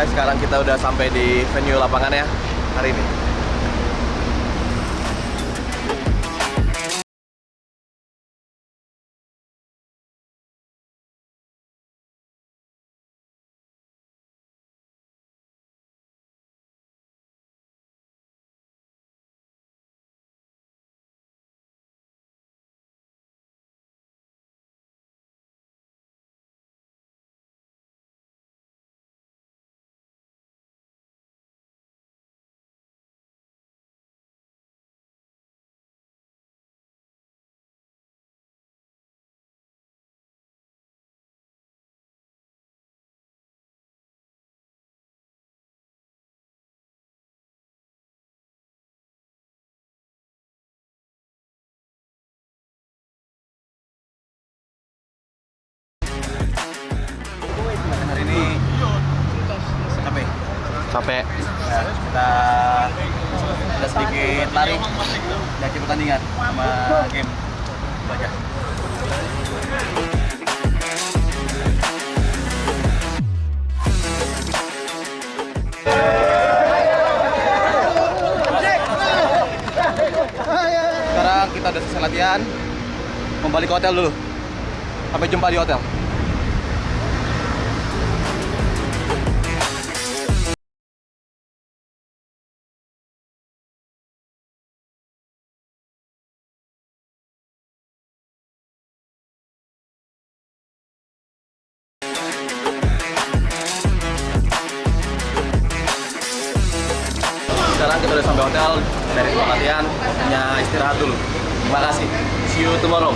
guys, sekarang kita udah sampai di venue lapangannya hari ini. Hari ini capek. Capek. Ya, kita ada sedikit lari dari pertandingan sama game baca. Sekarang kita udah selesai latihan, mau balik ke hotel dulu. Sampai jumpa di hotel. Sekarang kita udah sampai hotel, dari tempat latihan, waktunya istirahat dulu. Terima kasih. See you tomorrow.